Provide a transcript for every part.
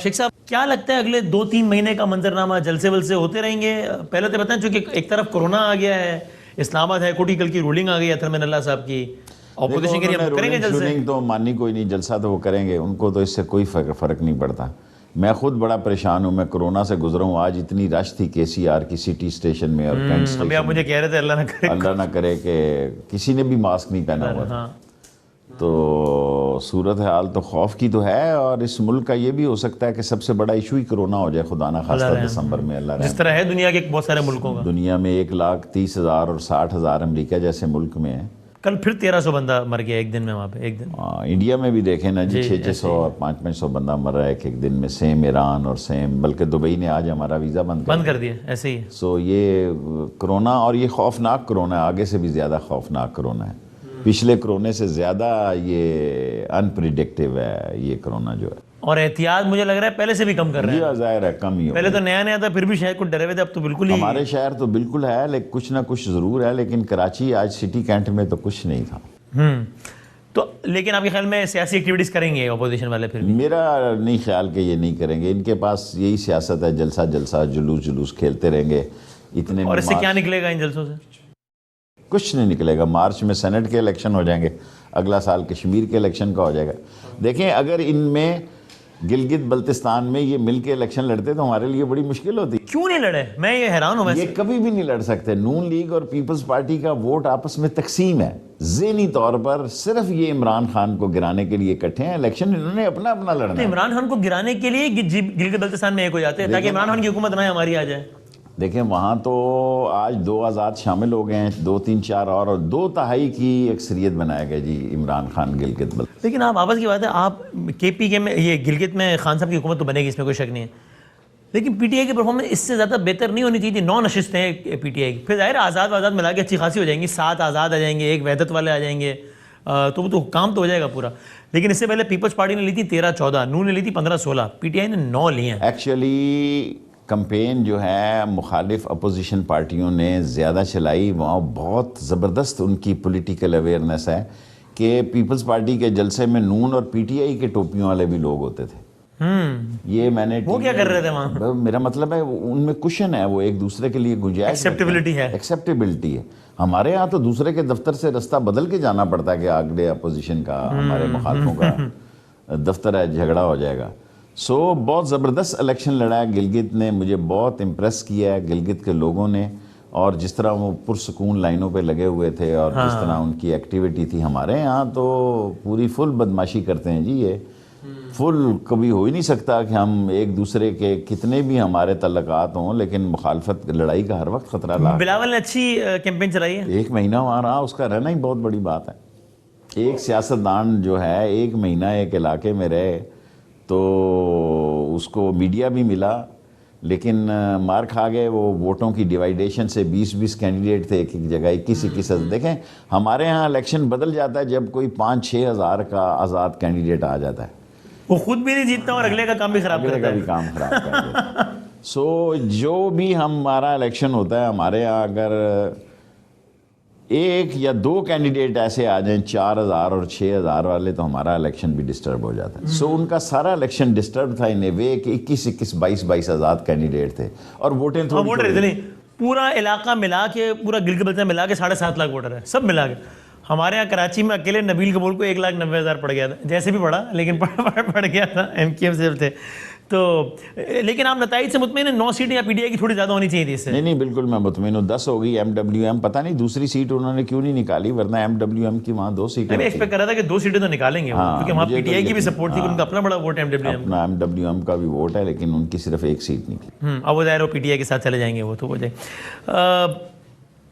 شیخ صاحب کیا لگتا ہے اگلے 2-3 مہینے کا منظرنامہ جلسے ولسے ہوتے رہیں گے؟ پہلے تو بتائیں چونکہ ایک طرف کورونا آ گیا ہے، اسلام آباد ہائی کورٹ کی کل کی رولنگ آ گئی ہے من اللہ صاحب کی، اپوزیشن کے لیے کریں گے جلسے؟ تو مانی کوئی نہیں، جلسہ تو وہ کریں گے، ان کو تو اس سے کوئی فرق نہیں پڑتا۔ میں خود بڑا پریشان ہوں، میں کورونا سے گزرا ہوں، آج اتنی رش تھی KCR کی سٹی اسٹیشن میں اور کینٹ اسٹیشن آپ مجھے کہہ رہے تھے اللہ نہ کرے کہ کسی نے بھی ماسک نہیں پہنا ہوا تھا۔ تو صورتحال تو خوف کی تو ہے، اور اس ملک کا یہ بھی ہو سکتا ہے کہ سب سے بڑا ایشو ہی کرونا ہو جائے، خدا نہ خواستہ دسمبر میں، اللہ رحم۔ جس طرح ہے دنیا کے بہت سارے ملکوں کا، دنیا میں 1,30,000 اور 60,000 امریکہ جیسے ملک میں ہے، کل پھر 1300 بندہ مر گیا ایک دن میں وہاں پہ، ایک دن۔ انڈیا میں بھی دیکھیں نا جی، 600 اور 500 بندہ مر رہا ہے ایک دن میں، سیم ایران اور سیم، بلکہ دبئی نے آج ہمارا ویزا بند کر دیا، ایسے ہی۔ سو یہ کرونا، اور یہ خوفناک کرونا ہے، آگے سے بھی زیادہ خوفناک کرونا ہے، پچھلے کرونے سے زیادہ یہ انپریڈکٹیو ہے یہ کرونا جو ہے، اور احتیاط مجھے لگ رہا ہے پہلے سے بھی کم کر رہے ہیں۔ یہ ظاہر ہے کم ہی ہو، پہلے تو نیا نیا تھا پھر بھی شاید کچھ ڈرے ہوئے تھے، اب تو بالکل ہی ہمارے شہر تو بالکل ہے، لیکن کچھ نہ کچھ ضرور ہے، لیکن کراچی آج سٹی کینٹ میں تو کچھ نہیں تھا۔ تو لیکن آپ کے خیال میں سیاسی ایکٹیویٹیز کریں گے اپوزیشن والے؟ پھر میرا نہیں خیال کہ یہ نہیں کریں گے، ان کے پاس یہی سیاست ہے، جلسہ جلوس کھیلتے رہیں گے اتنے۔ اور اس سے کیا نکلے گا ان جلسوں سے؟ کچھ نہیں نکلے گا۔ مارچ میں سینٹ کے الیکشن ہو جائیں گے، اگلا سال کشمیر کے الیکشن کا ہو جائے گا۔ دیکھیں اگر ان میں گلگت بلتستان میں یہ مل کے الیکشن لڑتے تو ہمارے لیے بڑی مشکل ہوتی۔ کیوں نہیں لڑے؟ میں یہ حیران ہوں۔ یہ کبھی بھی نہیں لڑ سکتے۔ نون لیگ اور پیپلز پارٹی کا ووٹ آپس میں تقسیم ہے، ذہنی طور پر صرف یہ عمران خان کو گرانے کے لیے اکٹھے ہیں، الیکشن انہوں نے اپنا لڑنا ہے۔ عمران خان کو گرانے کے لیے گلگت بلتستان میں ایک ہو جاتے ہیں تاکہ عمران خان کی حکومت نہ ہماری آ جائے۔ دیکھیں وہاں تو آج 2 آزاد شامل ہو گئے ہیں، 2 3 4 اور 2/3 کی اکثریت بنایا گیا جی عمران خان گلگت بلتستان۔ لیکن آپ آپس کی بات ہے، آپ KPK میں یہ گلگت میں خان صاحب کی حکومت تو بنے گی، اس میں کوئی شک نہیں ہے، لیکن PTI کی پرفارمنس اس سے زیادہ بہتر نہیں ہونی چاہیے۔ 9 نشستیں ہیں PTI کی، پھر ظاہر آزاد ملا کے اچھی خاصی ہو جائیں گی، 7 آزاد آ جائیں گے، 1 وحدت والے آ جائیں گے، تو وہ تو کام تو ہو جائے گا پورا۔ لیکن اس سے پہلے پیپلز پارٹی نے لی تھی 13-14، نون نے لی تھی 15-16، PTI نے 9 لی ہیں۔ ایکچولی کمپین جو ہے مخالف اپوزیشن پارٹیوں نے زیادہ چلائی، وہاں بہت زبردست ان کی پولیٹیکل اویئرنیس ہے کہ پیپلز پارٹی کے جلسے میں نون اور PTI کے ٹوپیوں والے بھی لوگ ہوتے تھے۔ یہ میں نے وہ کیا کر رہے تھے وہاں؟ میرا مطلب ہے ان میں کشن ہے، وہ ایک دوسرے کے لیے گنجائش، ایکسیپٹیبلٹی ہے۔ ہمارے ہاں تو دوسرے کے دفتر سے رستہ بدل کے جانا پڑتا ہے کہ آگے اپوزیشن کا، ہمارے مخالفوں کا دفتر ہے، جھگڑا ہو جائے گا۔ بہت زبردست الیکشن لڑا ہے گلگت نے، مجھے بہت امپریس کیا ہے گلگت کے لوگوں نے، اور جس طرح وہ پرسکون لائنوں پہ لگے ہوئے تھے اور جس طرح ان کی ایکٹیویٹی تھی۔ ہمارے ہاں تو پوری فل بدماشی کرتے ہیں جی، یہ فل کبھی ہو ہی نہیں سکتا کہ ہم ایک دوسرے کے کتنے بھی ہمارے تعلقات ہوں، لیکن مخالفت لڑائی کا ہر وقت خطرہ لاحق۔ بلاول نے اچھی کیمپین چلائی ہے، 1 مہینہ وہاں رہا، اس کا رہنا ہی بہت بڑی بات ہے۔ ایک سیاستدان جو ہے 1 مہینہ ایک علاقے میں رہے تو اس کو میڈیا بھی ملا، لیکن مار کھا گئے وہ ووٹوں کی ڈیوائیڈیشن سے۔ 20 کینڈیڈیٹ تھے ایک جگہ، 21 دیکھیں ہمارے ہاں الیکشن بدل جاتا ہے جب کوئی 5-6 ہزار کا آزاد کینڈیڈیٹ آ جاتا ہے، وہ خود بھی نہیں جیتتا اور اگلے کا کام بھی خراب کرتا ہے۔ جو بھی ہمارا الیکشن ہوتا ہے ہمارے ہاں، اگر 1 یا 2 کینڈیڈیٹ ایسے آ جائیں 4,000 اور 6,000 والے، تو ہمارا الیکشن بھی ڈسٹرب ہو جاتا ہے۔ ان کا سارا الیکشن ڈسٹرب تھا ان اے وے کہ 21 22 آزاد کینڈیڈیٹ تھے اور ووٹیں تھوڑی، پورا علاقہ ملا کے، پورا گلگت بلتستان ملا کے 7.5 لاکھ ووٹر ہے، سب ملا کے۔ ہمارے یہاں کراچی میں اکیلے نبیل قبول کو 1,90,000 پڑ گیا تھا، جیسے بھی پڑا لیکن پڑ گیا تھا، MKM سے تھے تو۔ لیکن آپ نتائج سے مطمئن ہیں؟ 9 سیٹیں یا PTI کی تھوڑی زیادہ ہونی چاہیے تھی اس سے؟ نہیں بالکل میں مطمئن ہوں، 10 ہو گئی۔ MWM پتہ نہیں دوسری سیٹ انہوں نے کیوں نہیں نکالی، ورنہ MWM کی وہاں 2 سیٹیں۔ میں ایکسپیکٹ کر رہا تھا کہ 2 سیٹیں تو نکالیں گے کیونکہ وہاں PTI کی بھی سپورٹ تھی، ان کا اپنا بڑا ووٹ ہے MWM کا بھی ووٹ ہے، لیکن ان کی صرف 1 سیٹ نکلی۔ اب وہ ظاہر PTI کے ساتھ چلے جائیں گے، وہ تو ہو جائے۔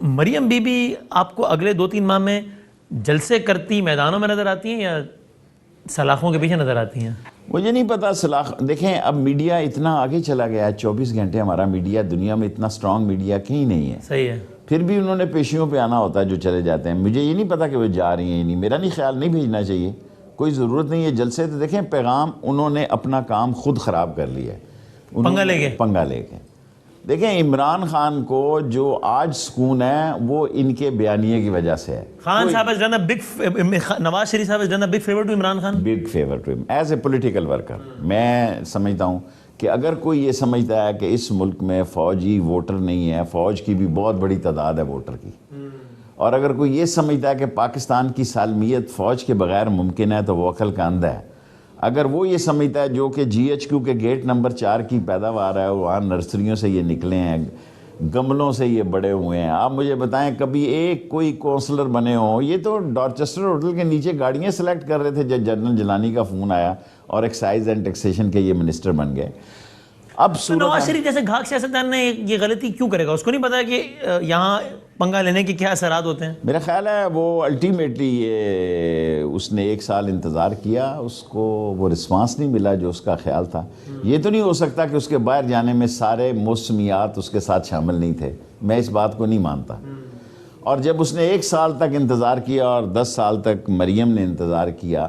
مریم بی بی آپ کو اگلے 2-3 ماہ میں جلسے کرتی میدانوں میں نظر آتی ہیں یا سلاخوں کے پیچھے نظر آتی ہیں؟ مجھے نہیں پتا سلاخ، دیکھیں اب میڈیا اتنا آگے چلا گیا ہے، 24 گھنٹے ہمارا میڈیا دنیا میں اتنا سٹرونگ میڈیا کہیں نہیں ہے۔ صحیح ہے، پھر بھی انہوں نے پیشیوں پہ آنا ہوتا ہے جو چلے جاتے ہیں۔ مجھے یہ نہیں پتا کہ وہ جا رہی ہیں، نہیں، میرا نہیں خیال نہیں بھیجنا چاہیے، کوئی ضرورت نہیں ہے جلسے۔ تو دیکھیں پیغام انہوں نے اپنا کام خود خراب کر لیا ہے، پنگا لے کے۔ دیکھیں عمران خان کو جو آج سکون ہے وہ ان کے بیانیے کی وجہ سے ہے. خان صاحب has done a big Nawaz Sharif صاحب has done a big favor to Imran Khan. big favor to him as a political worker. میں سمجھتا ہوں کہ اگر کوئی یہ سمجھتا ہے کہ اس ملک میں فوجی ووٹر نہیں ہے، فوج کی بھی بہت بڑی تعداد ہے ووٹر کی، اور اگر کوئی یہ سمجھتا ہے کہ پاکستان کی سالمیت فوج کے بغیر ممکن ہے تو وہ عقل کا اندھا ہے. اگر وہ یہ سمجھتا ہے جو کہ جی ایچ کیو کے گیٹ نمبر 4 کی پیداوار ہے، وہاں نرسریوں سے یہ نکلے ہیں، گملوں سے یہ بڑے ہوئے ہیں، آپ مجھے بتائیں کبھی ایک کوئی کونسلر بنے ہوں؟ یہ تو ڈارچسٹر ہوٹل کے نیچے گاڑیاں سلیکٹ کر رہے تھے جب جنرل جیلانی کا فون آیا اور ایکسائز اینڈ ٹیکسیشن کے یہ منسٹر بن گئے. اب نواز شریف جیسے گھاک سیاستدان نے یہ غلطی کیوں کرے گا؟ اس کو نہیں پتا کہ یہاں پنگا لینے کے کیا اثرات ہوتے ہیں؟ میرا خیال ہے وہ الٹیمیٹلی یہ اس نے 1 سال انتظار کیا، اس کو وہ رسپانس نہیں ملا جو اس کا خیال تھا. یہ تو نہیں ہو سکتا کہ اس کے باہر جانے میں سارے موسمیات اس کے ساتھ شامل نہیں تھے، میں اس بات کو نہیں مانتا. اور جب اس نے 1 سال تک انتظار کیا اور 10 سال تک مریم نے انتظار کیا،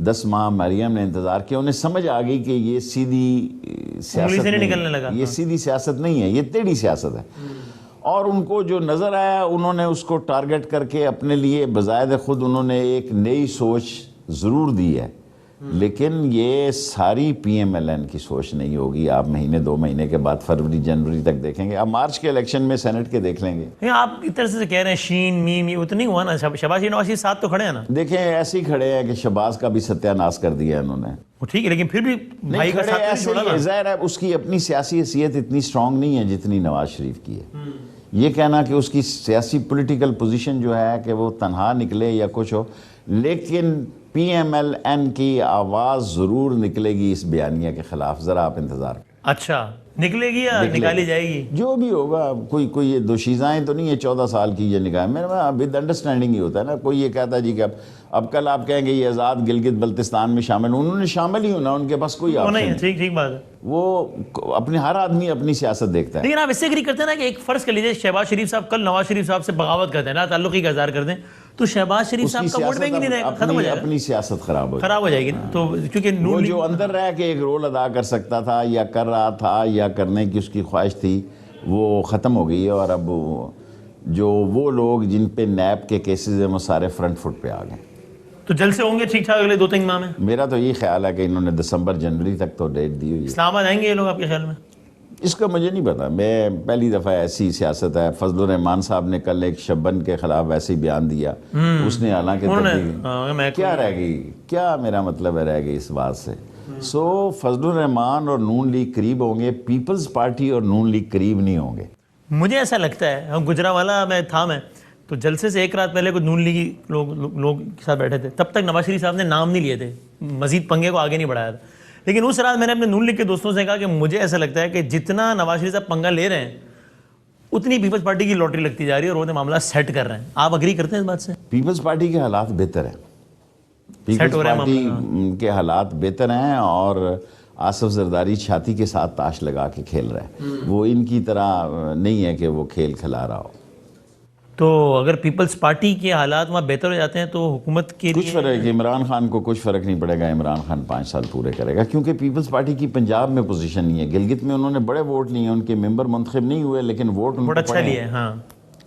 10 ماہ مریم نے انتظار کیا، انہیں سمجھ آ گئی کہ یہ سیدھی سیاست نہیں، یہ سیدھی سیاست نہیں ہے، یہ ٹیڑھی سیاست ہے. اور ان کو جو نظر آیا انہوں نے اس کو ٹارگٹ کر کے اپنے لیے بزائد خود انہوں نے ایک نئی سوچ ضرور دی ہے، لیکن یہ ساری پی ایم ایل این کی سوچ نہیں ہوگی. آپ مہینے 2 مہینے کے بعد فروری جنوری تک دیکھیں گے، آپ مارچ کے الیکشن میں سینٹ کے دیکھ لیں گے. آپ اس طرح سے کہہ رہے ہیں شین میم، یہ اتنی ہوا نا. شہباز شریف نواز شریف ساتھ تو کھڑے ہیں نا. دیکھیں ایسے ہی کھڑے ہیں کہ شہباز کا بھی ستیہ ناش کر دیا انہوں نے. ٹھیک ہے لیکن پھر بھی بھائی کا ساتھ نہیں چھوڑا نا. ظاہر ہے اس کی اپنی سیاسی حیثیت اتنی سٹرونگ نہیں ہے جتنی نواز شریف کی ہے. یہ کہنا کہ اس کی سیاسی پولیٹیکل پوزیشن جو ہے کہ وہ تنہا نکلے یا کچھ ہو، لیکن پی ایم ایل این کی آواز ضرور نکلے گی اس بیانیہ کے خلاف. ذرا آپ انتظار کریں. اچھا نکلے گی یا نکالی جائے گی؟ جو بھی ہوگا، کوئی یہ دوشیزائیں تو نہیں ہے 14 سال کی یہ نکاح. میرے ود انڈرسٹینڈنگ ہی ہوتا ہے نا. کوئی یہ کہتا ہے جی کہ اب کل آپ کہیں گے یہ آزاد گلگت بلتستان میں شامل، انہوں نے شامل ہی ہونا، ان کے پاس کوئی آپشن نہیں. ٹھیک بات ہے. وہ اپنے ہر آدمی اپنی سیاست دیکھتا ہے. لیکن آپ اس سے اگری کرتے ہیں نا کہ ایک فرض کر لیجیے شہباز شریف صاحب کل نواز شریف صاحب سے بغاوت کرتے ہیں نا، تعلقی کا اظہار کرتے ہیں، تو شہباز شریف صاحب کا ووٹ بینک ہی نہیں رہے گا، ختم ہو جائے گا. اپنی سیاست خراب ہو جائے گی. تو کیونکہ وہ جو اندر رہ کے ایک رول ادا کر سکتا تھا یا کر رہا تھا یا کرنے کی اس کی خواہش تھی وہ ختم ہو گئی ہے. اور اب جو وہ لوگ جن پہ نیب کے کیسز ہیں وہ سارے فرنٹ فٹ پہ آ گئے. تو جلد سے ہوں گے ٹھیک ٹھاک اگلے 2-3 ماہ میں؟ میرا تو یہ خیال ہے کہ انہوں نے دسمبر جنوری تک تو ڈیٹ دی ہوئی ہے. اسلام آباد آئیں گے یہ لوگ آپ کے خیال میں؟ اس کا مجھے نہیں پتا. میں پہلی دفعہ ایسی سیاست ہے. فضل الرحمان صاحب نے کل ایک شبن کے خلاف ویسے ہی بیان دیا. اس نے حالانکہ کیا رہ گئی، کیا میرا مطلب ہے رہ گئی اس بات سے. سو فضل الرحمان اور نون لیگ قریب ہوں گے، پیپلز پارٹی اور نون لیگ قریب نہیں ہوں گے. مجھے ایسا لگتا ہے. ہم گجرانوالہ میں تھا، میں تو جلسے سے 1 رات پہلے کوئی نون لیگی لوگ کے ساتھ بیٹھے تھے، تب تک نواز شریف صاحب نے نام نہیں لیے تھے، مزید پنگے کو آگے نہیں بڑھایا تھا. لیکن اس رات میں نے اپنے نون لیگ کے دوستوں سے کہا کہ مجھے ایسا لگتا ہے کہ جتنا نواز شریف صاحب پنگا لے رہے ہیں اتنی پیپلز پارٹی کی لاٹری لگتی جا رہی ہے اور وہ معاملہ سیٹ کر رہے ہیں. آپ اگری کرتے ہیں اس بات سے؟ پیپلز پارٹی کے حالات بہتر ہیں، پیپلز پارٹی کے حالات بہتر ہیں اور آصف زرداری چھاتی کے ساتھ تاش لگا کے کھیل رہا ہے. وہ ان کی طرح نہیں ہے کہ وہ کھیل کھلا رہا ہو. تو اگر پیپلز پارٹی کے حالات وہاں بہتر ہو جاتے ہیں تو حکومت کے کچھ فرق، عمران خان کو کچھ فرق نہیں پڑے گا. عمران خان 5 سال پورے کرے گا کیونکہ پیپلز پارٹی کی پنجاب میں پوزیشن نہیں ہے. گلگت میں انہوں نے بڑے ووٹ لیے ہیں، ان کے ممبر منتخب نہیں ہوئے لیکن ووٹ ان کو اچھا لیے. ہاں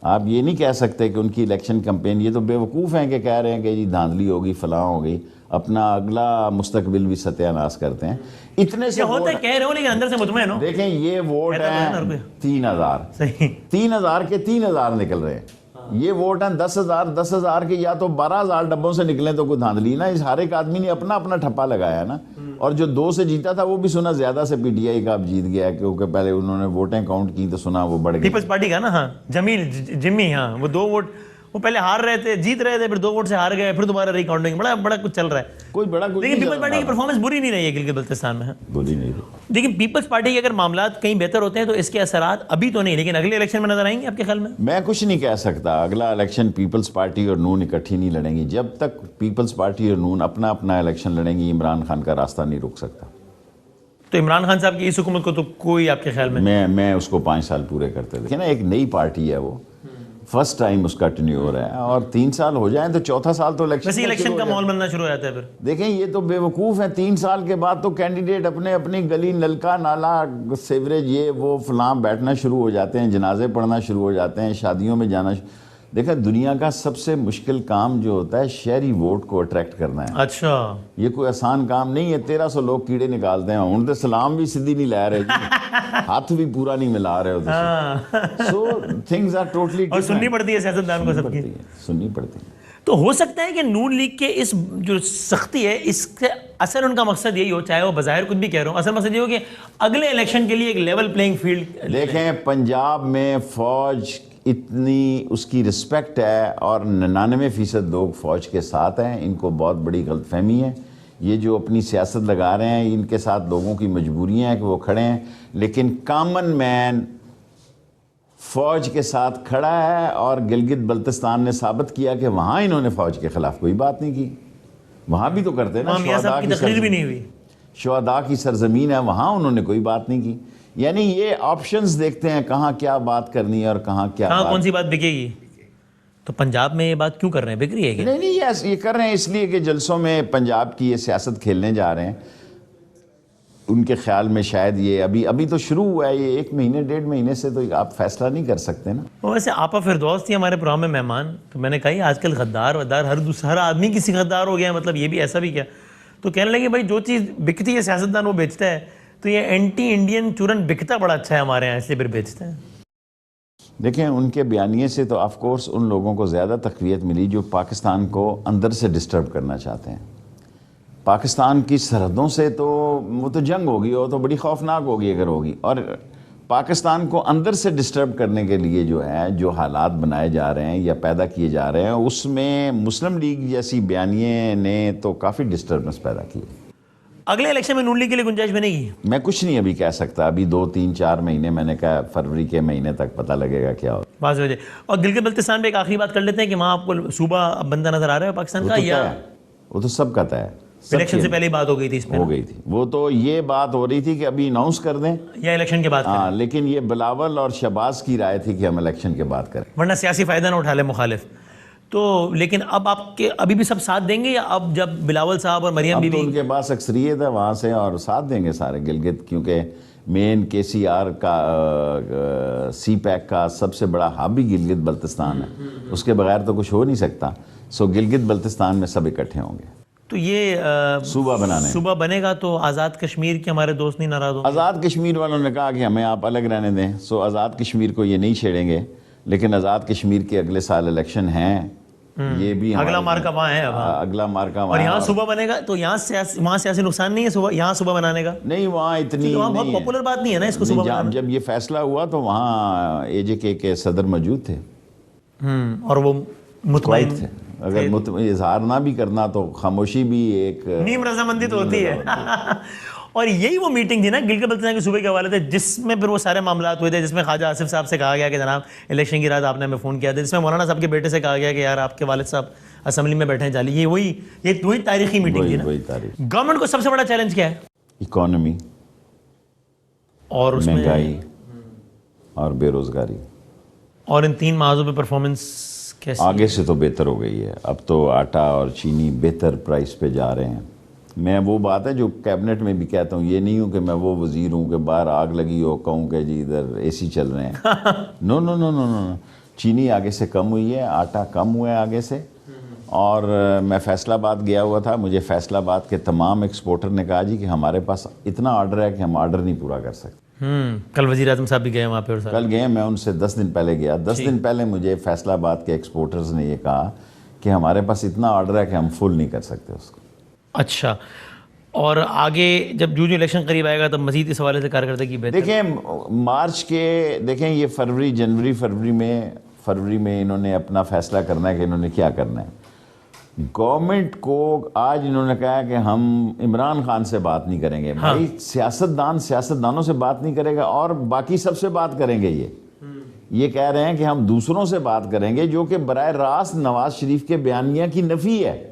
آپ یہ نہیں کہہ سکتے کہ ان کی الیکشن کمپین، یہ تو بے وقوف ہیں کہ کہہ رہے ہیں کہ جی دھاندلی ہوگی فلاں ہوگی، اپنا اگلا مستقبل بھی ستیہ ناش کرتے ہیں. اتنے سے ہوتا ہے کہہ رہے ہو لیکن اندر سے مطمئن ہو. دیکھیں یہ ووٹ ہیں 3000 کے 3000 نکل رہے ہیں. یہ ووٹ ہیں 10,000 کے، یا تو 12,000 ڈبوں سے نکلیں تو کوئی دھاندلی نا. اس ہر ایک آدمی نے اپنا اپنا ٹھپا لگایا ہے نا. اور جو 2 سے جیتا تھا وہ بھی سنا زیادہ سے پی ٹی آئی کا اب جیت گیا کیونکہ پہلے انہوں نے ووٹیں کاؤنٹ کی تو سنا وہ بڑھ گئی پیپلز پارٹی کا نا. ہاں جمی ہاں وہ 2 ووٹ وہ پہلے ہار رہے تھے، جیت رہے تھے، پھر 2 ووٹ سے ہار گئے، پھر دوبارہ ری کاؤنٹنگ. بڑا کچھ چل رہا ہے. کوئی بڑا کچھ لیکن پیپلز پارٹی کی پرفارمنس بری نہیں رہی ہے گلگت بلتستان میں. بری نہیں رہی. لیکن پیپلز پارٹی کے اگر معاملات کہیں بہتر ہوتے ہیں تو اس کے اثرات ابھی تو نہیں، لیکن اگلے الیکشن میں نظر آئیں گے آپ کے خیال میں؟ میں کچھ نہیں کہہ سکتا. اگلا الیکشن پیپلز پارٹی اور نون اکٹھی نہیں لڑیں گی. جب تک پیپلز پارٹی اور نون اپنا اپنا الیکشن لڑیں گی عمران خان کا راستہ نہیں رک سکتا. تو عمران خان صاحب کی اس حکومت کو تو کوئی آپ کے خیال میں میں اس کو 5 سال پورے کرتے دیکھیں نا. ایک نئی پارٹی ہے وہ فرسٹ ٹائم اس کا ٹینیور ہے، اور 3 سال ہو جائیں تو چوتھا سال تو ویسے الیکشن کا ماحول بننا شروع ہو جاتا ہے پھر. دیکھیں یہ تو بے وقوف ہیں، 3 سال کے بعد تو کینڈیڈیٹ اپنی گلی نلکا نالا سیوریج یہ وہ فلاں بیٹھنا شروع ہو جاتے ہیں، جنازے پڑھنا شروع ہو جاتے ہیں، شادیوں میں جانا دیکھیں دنیا کا سب سے مشکل کام جو ہوتا ہے شہری ووٹ کو اٹریکٹ کرنا ہے. اچھا یہ کوئی آسان کام نہیں ہے. 1300 لوگ کیڑے نکالتے ہیں، ان سے سلام بھی سیدھی نہیں لا رہے جی، ہاتھ بھی پورا نہیں ملا رہے ہوتے. سو تھنگز آر ٹوٹلی اور سننی پڑتی ہے سیاستدان کو سب کی، سننی پڑتی ہے. تو ہو سکتا ہے کہ نون لیگ کے اس جو سختی ہے اس سے اصل ان کا مقصد یہی ہو، چاہے وہ بظاہر کچھ بھی کہہ رہا ہوں، اصل مقصد یہ ہو کہ اگلے الیکشن کے لیے ایک لیول پلینگ فیلڈ. دیکھیں پنجاب میں فوج اتنی اس کی رسپیکٹ ہے اور 99% لوگ فوج کے ساتھ ہیں. ان کو بہت بڑی غلط فہمی ہے. یہ جو اپنی سیاست لگا رہے ہیں ان کے ساتھ لوگوں کی مجبوریاں ہیں کہ وہ کھڑے ہیں، لیکن کامن مین فوج کے ساتھ کھڑا ہے. اور گلگت بلتستان نے ثابت کیا کہ وہاں انہوں نے فوج کے خلاف کوئی بات نہیں کی. وہاں بھی تو کرتے نا، شہداء کی سرزمین ہے، وہاں انہوں نے کوئی بات نہیں کی. یعنی یہ آپشنز دیکھتے ہیں کہاں کیا بات کرنی ہے اور کہاں کیا بات، کون سی بات بکے گی. تو پنجاب میں یہ بات کیوں کر رہے ہیں، بک رہی ہے کہ نہیں یہ کر رہے ہیں اس لیے کہ جلسوں میں پنجاب کی یہ سیاست کھیلنے جا رہے ہیں. ان کے خیال میں شاید یہ ابھی تو شروع ہوا ہے، یہ 1 مہینے 1.5 مہینے سے تو آپ فیصلہ نہیں کر سکتے نا. ویسے آپا فردوس تھی ہمارے پروگرام میں مہمان، تو میں نے کہا آج کل غدار ہر آدمی کسی غدار ہو گیا ہے، مطلب یہ بھی ایسا بھی کیا. تو کہنے لگے بھائی جو چیز بکتی ہے سیاستدان وہ بیچتا ہے، تو یہ اینٹی انڈین چورن بکتا بڑا اچھا ہے ہمارے یہاں، اس لیے پھر بیچتے ہیں. دیکھیں ان کے بیانیے سے تو آف کورس ان لوگوں کو زیادہ تقویت ملی جو پاکستان کو اندر سے ڈسٹرب کرنا چاہتے ہیں. پاکستان کی سرحدوں سے تو وہ تو جنگ ہوگی، وہ تو بڑی خوفناک ہوگی اگر ہوگی. اور پاکستان کو اندر سے ڈسٹرب کرنے کے لیے جو حالات بنائے جا رہے ہیں یا پیدا کیے جا رہے ہیں، اس میں مسلم لیگ جیسی بیانیے نے تو کافی ڈسٹربنس پیدا کی. اگلے الیکشن میں نون لیگ کے لیے گنجائش بنے گی؟ میں کچھ نہیں ابھی کہہ سکتا. ابھی 2 3 4 مہینے، میں نے کہا فروری کے مہینے تک پتہ لگے گا کیا ہوگا. بات وجہ. اور گلگت بلتستان پہ ایک آخری بات کر لیتے ہیں کہ وہاں آپ کو صوبہ بندہ نظر آ رہا ہے پاکستان کا، یا وہ تو سب کا طے ہے؟ الیکشن سے پہلے بات ہو گئی تھی، اس پہ ہو گئی تھی. وہ تو یہ بات ہو رہی تھی کہ ابھی اناؤنس کر دیں یا الیکشن کے بعد ہاں، لیکن یہ بلاول اور شہباز کی رائے تھی کہ ہم الیکشن کے بعد کریں، ورنہ سیاسی فائدہ نہ اٹھا لے مخالف. تو لیکن اب آپ کے ابھی بھی سب ساتھ دیں گے، یا اب جب بلاول صاحب اور مریم بی بی ان کے پاس اکثریت ہے وہاں سے اور ساتھ دیں گے سارے گلگت، کیونکہ مین KCR کا سی پیک کا سب سے بڑا ہب بھی گلگت بلتستان ہے، اس کے بغیر تو کچھ ہو نہیں سکتا. سو گلگت بلتستان میں سب اکٹھے ہوں گے. تو یہ صوبہ بنے گا تو آزاد کشمیر کے ہمارے دوست نہیں ناراض ہوں گے؟ آزاد کشمیر والوں نے کہا کہ ہمیں آپ الگ رہنے دیں. سو آزاد کشمیر کو یہ نہیں چھیڑیں گے، لیکن آزاد کشمیر کے اگلے سال الیکشن ہیں. یہ بھی اگلا مارکا وہاں ہے، اگلا مارکا وہاں. اور یہاں صوبہ بنے گا تو یہاں سیاسی نقصان نہیں ہے یہاں صوبہ بنانے کا؟ نہیں، وہاں اتنی بہت پاپولر بات نہیں ہے نا اس کو صوبہ بنانا. جب یہ فیصلہ ہوا تو وہاں AJK کے صدر موجود تھے اور وہ مطمئن تھے. اگر اظہار نہ بھی کرنا تو خاموشی بھی ایک نیم رضامندی تو ہوتی ہے. اور یہی وہ میٹنگ تھی نا گلگت بلتستان کے صوبے کے حوالے سے، جس میں پھر وہ سارے معاملات ہوئے تھے، جس میں خواجہ آصف صاحب سے کہا گیا کہ جناب الیکشن کی رات آپ نے ہمیں فون کیا تھا، جس میں مولانا صاحب کے بیٹے سے کہا گیا کہ یار آپ کے والد صاحب اسمبلی میں بیٹھے ہیں جعلی. یہ وہی تاریخی میٹنگ تھی نا. گورنمنٹ کو سب سے بڑا چیلنج کیا ہے؟ اکانومی اور اس میں مہنگائی اور بے روزگاری. اور ان 3 معاوضوں پہ پرفارمنس کیسے؟ آگے سے تو بہتر ہو گئی ہے. اب تو آٹا اور چینی بہتر پرائس پہ جا رہے ہیں. میں وہ بات ہے جو کیبنٹ میں بھی کہتا ہوں، یہ نہیں ہوں کہ میں وہ وزیر ہوں کہ باہر آگ لگی ہو کہوں کہ جی ادھر AC چل رہے ہیں. نو نو نو نو نو چینی آگے سے کم ہوئی ہے، آٹا کم ہوا ہے آگے سے. اور میں فیصل آباد گیا ہوا تھا، مجھے فیصل آباد کے تمام ایکسپورٹر نے کہا جی کہ ہمارے پاس اتنا آرڈر ہے کہ ہم آرڈر نہیں پورا کر سکتے. کل وزیر اعظم صاحب بھی گئے وہاں پہ؟ کل گئے، میں ان سے 10 دن پہلے گیا. 10 دن پہلے مجھے فیصل آباد کے ایکسپورٹرز نے یہ کہا کہ ہمارے پاس اتنا آرڈر ہے کہ ہم فل نہیں کر سکتے اس کو. اچھا. اور آگے جب جو الیکشن قریب آئے گا تب مزید اس حوالے سے کارکردگی بہتر؟ دیکھیں مارچ کے دیکھیں یہ فروری میں انہوں نے اپنا فیصلہ کرنا ہے کہ انہوں نے کیا کرنا ہے. گورنمنٹ کو آج انہوں نے کہا کہ ہم عمران خان سے بات نہیں کریں گے. بھائی سیاستدانوں سے بات نہیں کرے گا اور باقی سب سے بات کریں گے. یہ کہہ رہے ہیں کہ ہم دوسروں سے بات کریں گے، جو کہ براہ راست نواز شریف کے بیانیہ کی نفی ہے.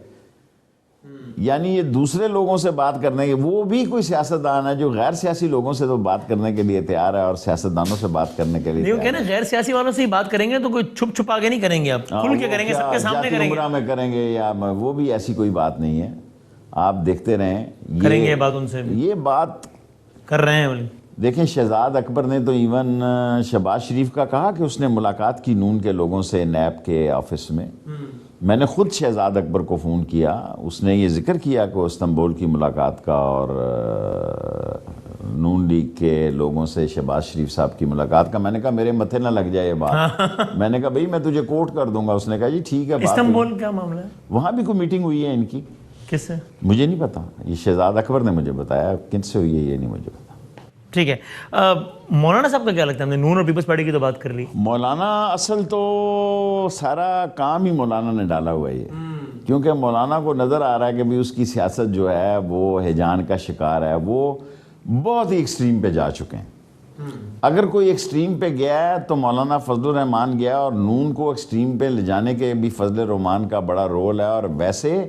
یعنی یہ دوسرے لوگوں سے بات کرنے کے, وہ بھی کوئی سیاستدان ہے جو غیر سیاسی لوگوں سے تو بات کرنے کے لیے تیار ہے اور سیاستدانوں سے بات کرنے کے لیے وہ کہنا غیر سیاسی والوں سے ہی بات کریں گے تو کوئی چھپ چھپا کے نہیں کریں گے, آپ کھل کے کریں گے, سب کے سامنے کریں گے. میں کریں گے یا وہ بھی ایسی کوئی بات نہیں ہے, آپ دیکھتے رہیں. کریں گے یہ بات ان سے, یہ بات کر رہے ہیں. دیکھیں شہزاد اکبر نے تو ایون شہباز شریف کا کہا کہ اس نے ملاقات کی نون کے لوگوں سے نیب کے آفس میں. میں نے خود شہزاد اکبر کو فون کیا, اس نے یہ ذکر کیا کہ وہ استنبول کی ملاقات کا اور نون لیگ کے لوگوں سے شہباز شریف صاحب کی ملاقات کا. میں نے کہا میرے متھے نہ لگ جائے یہ بات. میں نے کہا بھئی میں تجھے کوٹ کر دوں گا. اس نے کہا جی ٹھیک ہے. استنبول کیا معاملہ ہے؟ وہاں بھی کوئی میٹنگ ہوئی ہے ان کی. کس سے؟ مجھے نہیں پتا, یہ شہزاد اکبر نے مجھے بتایا, کن سے ہوئی ہے یہ نہیں مجھے پتا. ٹھیک ہے. مولانا صاحب کا کیا لگتا ہے؟ ہم نے نون اور پیپلز پارٹی کی تو بات کر لی. مولانا اصل تو سارا کام ہی مولانا نے ڈالا ہوا ہے, کیونکہ مولانا کو نظر آ رہا ہے کہ بھی اس کی سیاست جو ہے وہ ہیجان کا شکار ہے. وہ بہت ہی ایکسٹریم پہ جا چکے ہیں. اگر کوئی ایکسٹریم پہ گیا ہے تو مولانا فضل الرحمان گیا, اور نون کو ایکسٹریم پہ لے جانے کے بھی فضل الرحمان کا بڑا رول ہے. اور ویسے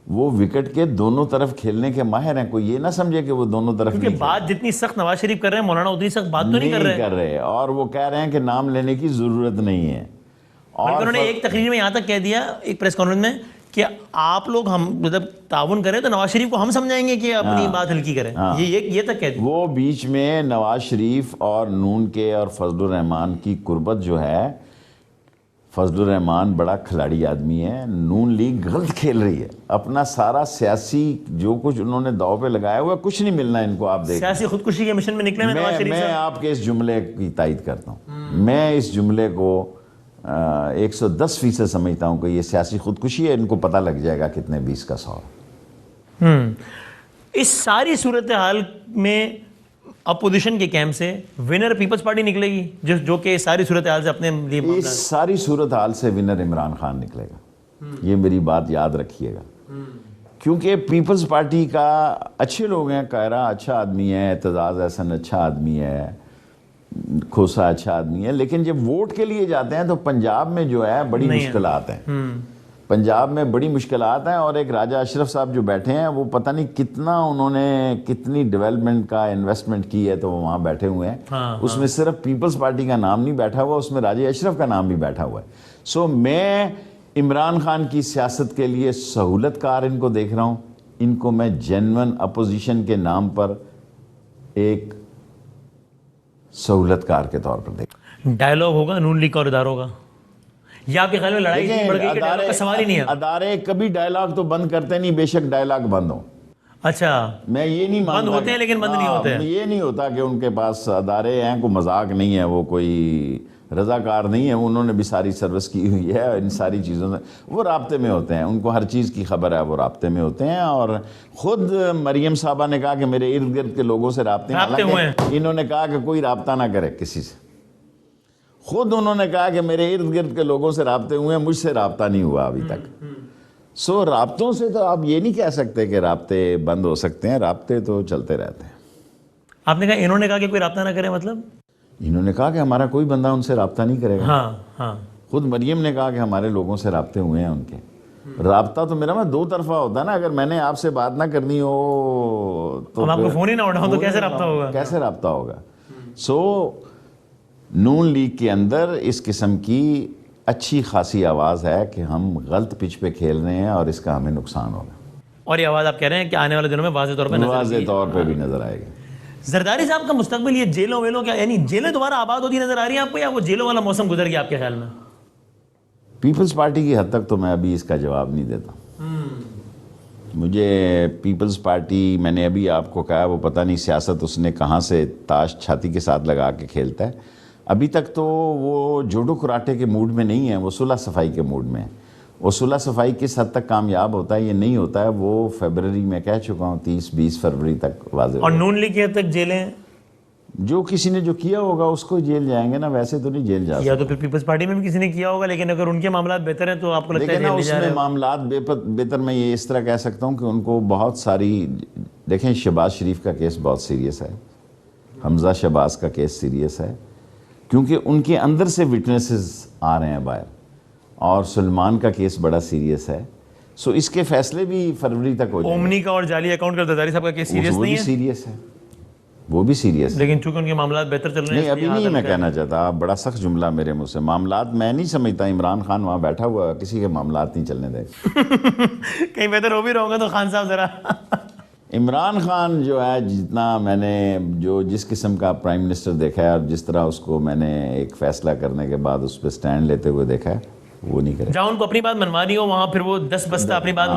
وہ وکٹ کے دونوں طرف کھیلنے کے ماہر ہیں. کوئی یہ نہ سمجھے کہ وہ دونوں طرف کیونکہ بات جتنی سخت نواز شریف کر رہے ہیں مولانا اتنی سخت بات تو نہیں کر رہے. اور وہ کہہ رہے ہیں کہ نام لینے کی ضرورت نہیں ہے. اور انہوں نے ایک تقریر میں یہاں تک کہہ دیا, ایک پریس کانفرنس میں, کہ آپ لوگ ہم مطلب تعاون کریں تو نواز شریف کو ہم سمجھائیں گے کہ اپنی بات ہلکی کریں. یہ تک کہہ دیا. وہ بیچ میں نواز شریف اور نون کے اور فضل الرحمان کی قربت جو ہے, فضل الرحمان بڑا کھلاڑی آدمی ہے. نون لیگ غلط کھیل رہی ہے. اپنا سارا سیاسی جو کچھ انہوں نے داؤ پہ لگایا ہوا ہے, کچھ نہیں ملنا ان کو. آپ دیکھیں سیاسی خودکشی کے مشن میں نکلے ہیں نواز شریف. میں آپ کے اس جملے کی تائید کرتا ہوں. میں اس جملے کو 110% سمجھتا ہوں کہ یہ سیاسی خودکشی ہے. ان کو پتہ لگ جائے گا کتنے 20 کا 100. اس ساری صورتحال میں اپوزیشن کے کیمپ سے ونر پیپلز پارٹی نکلے گی, جو کہ ساری صورتحال سے اپنے لیے اس ساری صورتحال سے ونر عمران خان نکلے گا. یہ میری بات یاد رکھیے گا, کیونکہ پیپلز پارٹی کا اچھے لوگ ہیں. قاہرہ اچھا آدمی ہے, اعتزاز احسن اچھا آدمی ہے, کھوسا اچھا آدمی ہے, لیکن جب ووٹ کے لیے جاتے ہیں تو پنجاب میں جو ہے بڑی مشکلات ہیں. پنجاب میں بڑی مشکلات ہیں. اور ایک راجہ اشرف صاحب جو بیٹھے ہیں, وہ پتہ نہیں کتنا انہوں نے کتنی ڈیولپمنٹ کا انویسٹمنٹ کی ہے, تو وہ وہاں بیٹھے ہوئے ہیں. اس میں صرف پیپلز پارٹی کا نام نہیں بیٹھا ہوا, اس میں راجہ اشرف کا نام بھی بیٹھا ہوا ہے. سو میں عمران خان کی سیاست کے لیے سہولت کار ان کو دیکھ رہا ہوں. ان کو میں جینون اپوزیشن کے نام پر ایک سہولت کار کے طور پر دیکھ. ڈائلاگ ہوگا نون لیگ کا اور اداروں کا, یا آپ کے خیال میں لڑائی بڑھ گئی کہ ڈائلاگ کا سوال ہی نہیں ہے؟ ادارے کبھی ڈائلاگ تو بند کرتے نہیں, بے شک ڈائلاگ بند ہو. اچھا, میں یہ نہیں مانتا, بند ہوتے ہیں لیکن بند نہیں ہوتے. یہ نہیں ہوتا کہ ان کے پاس ادارے ہیں, کوئی مذاق نہیں ہے, وہ کوئی رضاکار نہیں ہے. انہوں نے بھی ساری سروس کی ہوئی ہے, ان ساری چیزوں سے وہ رابطے میں ہوتے ہیں. ان کو ہر چیز کی خبر ہے, وہ رابطے میں ہوتے ہیں. اور خود مریم صاحبہ نے کہا کہ میرے ارد گرد کے لوگوں سے رابطے ہوئے ہیں. انہوں نے کہا کہ کوئی رابطہ نہ کرے کسی سے. خود انہوں نے کہا کہ میرے ارد گرد کے لوگوں سے رابطے ہوئے ہیں, مجھ سے رابطہ نہیں ہوا ابھی تک. سو رابطوں سے تو آپ یہ نہیں کہہ سکتے کہ رابطے بند ہو سکتے ہیں, رابطے تو چلتے رہتے ہیں. آپ نے کہا انہوں نے کہا کہ کوئی رابطہ نہ کرے, مطلب انہوں نے کہا کہ ہمارا کوئی بندہ ان سے رابطہ نہیں کرے گا. خود مریم نے کہا کہ ہمارے لوگوں سے رابطے ہوئے ہیں ان کے. رابطہ تو میرا دو طرفہ ہوتا ہے نا. اگر میں نے آپ سے بات نہ کرنی ہو تو آپ کو فون ہی نہ اٹھاؤں تو کیسے رابطہ ہوگا؟ کیسے رابطہ ہوگا؟ سو نون لیگ کے اندر اس قسم کی اچھی خاصی آواز ہے کہ ہم غلط پچ پہ کھیل رہے ہیں اور اس کا ہمیں نقصان ہوگا. اور یہ آواز آپ کہہ رہے ہیں کہ آنے والے دنوں میں واضح طور پہ بھی نظر آئے گی. زرداری صاحب کا مستقبل یہ جیلوں ویلوں کیا, یعنی جیلیں دوبارہ آباد ہوتی نظر آ رہی ہیں آپ کو, یا وہ جیلوں والا موسم گزر گیا آپ کے خیال میں؟ پیپلز پارٹی کی حد تک تو میں ابھی اس کا جواب نہیں دیتا. مجھے پیپلز پارٹی, میں نے ابھی آپ کو کہا, وہ پتہ نہیں سیاست اس نے کہاں سے تاش چھاتی کے ساتھ لگا کے کھیلتا ہے. ابھی تک تو وہ جوڈو کراٹے کے موڈ میں نہیں ہے, وہ صلح صفائی کے موڈ میں ہے. وہ صلح صفائی کس حد تک کامیاب ہوتا ہے یہ نہیں ہوتا ہے, وہ فیبرری میں کہہ چکا ہوں 30-20 فروری تک واضح. اور نون لیگ کی حد تک جیلیں, جو کسی نے جو کیا ہوگا اس کو جیل جائیں گے نا, ویسے تو نہیں جیل جا سکتے. یا تو پھر پیپلز پارٹی میں بھی کسی نے کیا ہوگا, لیکن اگر ان کے معاملات بہتر ہیں تو آپ کو لگتا ہے نا اس میں معاملات بہتر. میں یہ اس طرح کہہ سکتا ہوں کہ ان کو بہت ساری, دیکھیں شہباز شریف کا کیس بہت سیریس ہے, حمزہ شہباز کا کیس سیریس ہے, کیونکہ ان کے اندر سے وٹنسز آ رہے ہیں باہر, اور سلمان کا کیس بڑا سیریس ہے. سو اس کے فیصلے بھی فروری تک ہو جائیں گے. اومنی کا اور جعلی اکاؤنٹ کا زرداری صاحب کا کیس سیریس وہ نہیں بھی ہے؟ سیریس ہے, وہ بھی سیریس ہے. لیکن چونکہ ان کے معاملات بہتر چل رہے ہیں نہیں ابھی نہیں میں کہنا چاہتا, آپ بڑا سخت جملہ میرے منہ سے, معاملات میں نہیں سمجھتا عمران خان وہاں بیٹھا ہوا کسی کے معاملات نہیں چلنے دے گا. کہیں بہتر ہو بھی رہا ہوگا تو خان صاحب ذرا عمران خان جو ہے, جتنا میں نے جو جس قسم کا پرائم منسٹر دیکھا ہے اور جس طرح اس کو میں نے ایک فیصلہ کرنے کے بعد اس پہ سٹینڈ لیتے ہوئے دیکھا ہے, وہ نہیں کرے. جہاں ان کو اپنی بات منوانی ہو وہاں پھر وہ 10 بستہ اپنی بات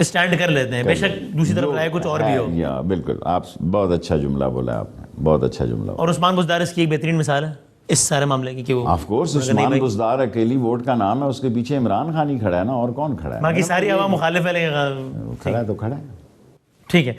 اسٹینڈ کر لیتے ہیں, بے شک دوسری طرف رائے کچھ اور بھی ہو. یا بالکل, آپ بہت اچھا جملہ بولا آپ نے, بہت اچھا جملہ. اور عثمان بزدار اس کی ایک بہترین مثال ہے اس سارے معاملے کی کہ وہ آف کورس عثمان بزدار اکیلی ووٹ کا نام ہے, اس کے پیچھے عمران خان ہی کھڑا ہے نا, اور کون کھڑا ہے؟ باقی ساری عوام مخالف ہے لیکن کھڑا ہے تو کھڑا ہے. ٹھیک ہے.